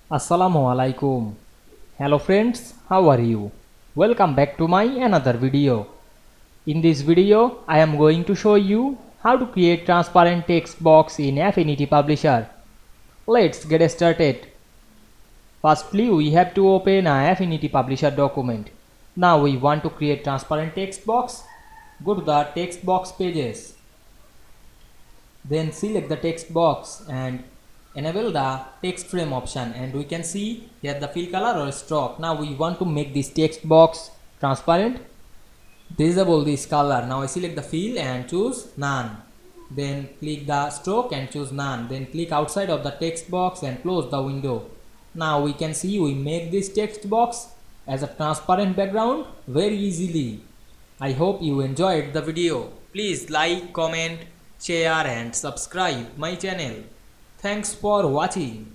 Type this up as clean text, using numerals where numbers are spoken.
Assalamu Walaikum. Hello friends, how are you? Welcome back to my another video. In this video, I am going to show you how to create transparent text box in Affinity Publisher. Let's get started. Firstly, we have to open a Affinity Publisher document. Now we want to create transparent text box. Go to the text box pages. Then select the text box and enable the text frame option, and we can see here the fill color or stroke. Now we want to make this text box transparent. Disable this color. Now I select the fill and choose none. Then click the stroke and choose none. Then click outside of the text box and close the window. Now we can see we make this text box as a transparent background very easily. I hope you enjoyed the video. Please like, comment, share and subscribe my channel. Thanks for watching.